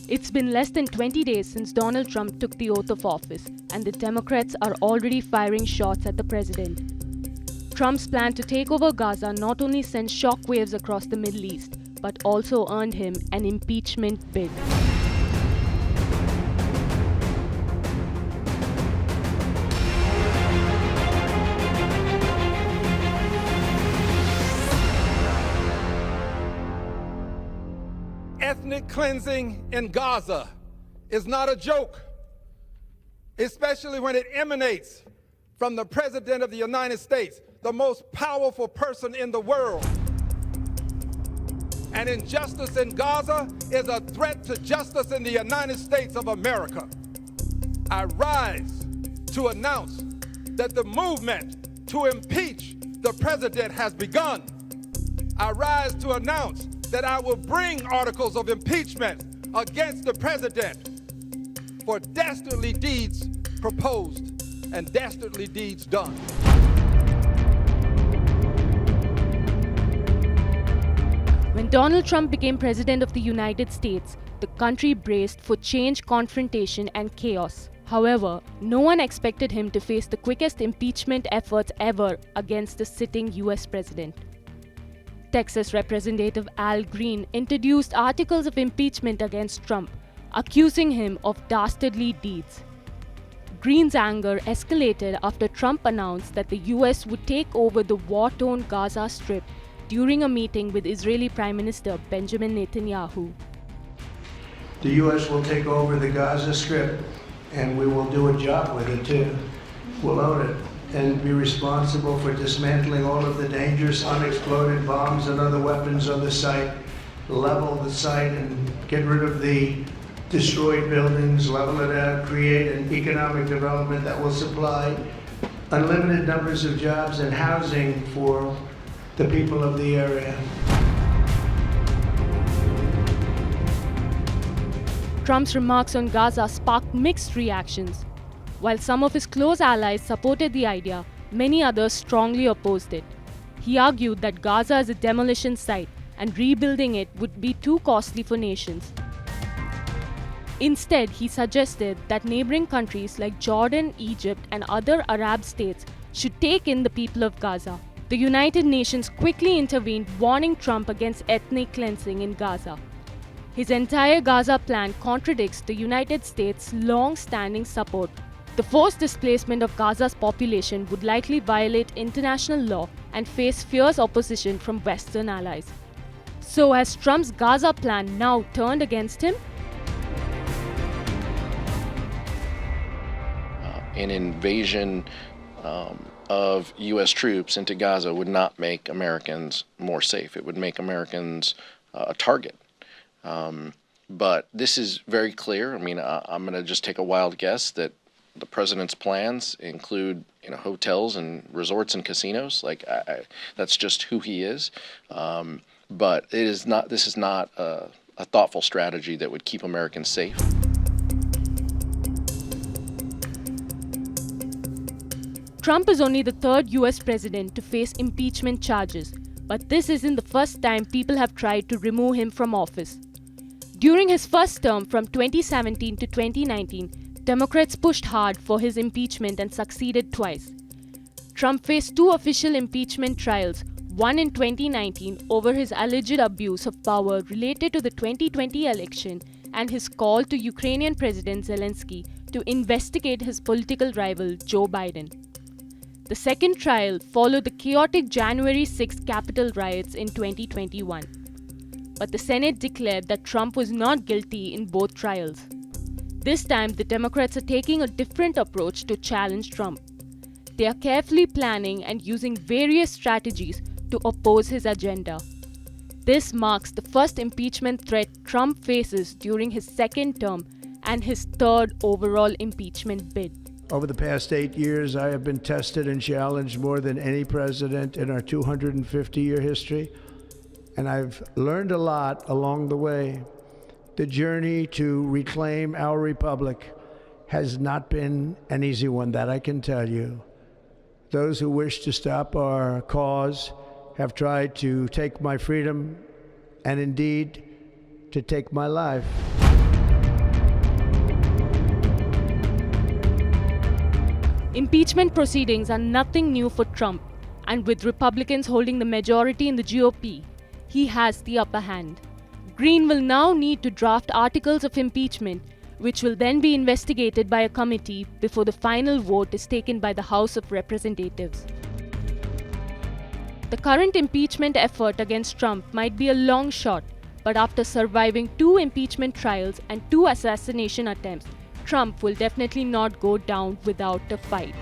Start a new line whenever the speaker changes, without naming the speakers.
It's been less than 20 days since Donald Trump took the oath of office, and the Democrats are already firing shots at the president. Trump's plan to take over Gaza not only sent shockwaves across the Middle East, but also earned him an impeachment bid.
Ethnic cleansing in Gaza is not a joke, especially when it emanates from the President of the United States, the most powerful person in the world. And injustice in Gaza is a threat to justice in the United States of America. I rise to announce that the movement to impeach the president has begun. I rise to announce that I will bring articles of impeachment against the president for dastardly deeds proposed and dastardly deeds done.
When Donald Trump became president of the United States, the country braced for change, confrontation, and chaos. However, no one expected him to face the quickest impeachment efforts ever against the sitting US president. Texas Representative Al Green introduced articles of impeachment against Trump, accusing him of dastardly deeds. Green's anger escalated after Trump announced that the US would take over the war-torn Gaza Strip during a meeting with Israeli Prime Minister Benjamin Netanyahu.
The US will take over the Gaza Strip, and we will do a job with it too. We'll own it and be responsible for dismantling all of the dangerous unexploded bombs and other weapons on the site, level the site and get rid of the destroyed buildings, level it out, create an economic development that will supply unlimited numbers of jobs and housing for the people of the area.
Trump's remarks on Gaza sparked mixed reactions. While some of his close allies supported the idea, many others strongly opposed it. He argued that Gaza is a demolition site and rebuilding it would be too costly for nations. Instead, he suggested that neighboring countries like Jordan, Egypt, and other Arab states should take in the people of Gaza. The United Nations quickly intervened, warning Trump against ethnic cleansing in Gaza. His entire Gaza plan contradicts the United States' long-standing support. The forced displacement of Gaza's population would likely violate international law and face fierce opposition from Western allies. So has Trump's Gaza plan now turned against him?
An invasion of U.S. troops into Gaza would not make Americans more safe. It would make Americans a target. But this is very clear. I mean, I'm going to just take a wild guess that the president's plans include, hotels and resorts and casinos. That's just who he is. But it is not. This is not a thoughtful strategy that would keep Americans safe.
Trump is only the third US president to face impeachment charges, but this isn't the first time people have tried to remove him from office. During his first term from 2017 to 2019, Democrats pushed hard for his impeachment and succeeded twice. Trump faced two official impeachment trials, one in 2019 over his alleged abuse of power related to the 2020 election and his call to Ukrainian President Zelensky to investigate his political rival Joe Biden. The second trial followed the chaotic January 6 Capitol riots in 2021. But the Senate declared that Trump was not guilty in both trials. This time, the Democrats are taking a different approach to challenge Trump. They are carefully planning and using various strategies to oppose his agenda. This marks the first impeachment threat Trump faces during his second term and his third overall impeachment bid.
Over the past 8 years, I have been tested and challenged more than any president in our 250-year history, and I've learned a lot along the way. The journey to reclaim our republic has not been an easy one, that I can tell you. Those who wish to stop our cause have tried to take my freedom and indeed to take my life.
Impeachment proceedings are nothing new for Trump, and with Republicans holding the majority in the GOP, he has the upper hand. Green will now need to draft articles of impeachment, which will then be investigated by a committee before the final vote is taken by the House of Representatives. The current impeachment effort against Trump might be a long shot, but after surviving 2 impeachment trials and 2 assassination attempts, Trump will definitely not go down without a fight.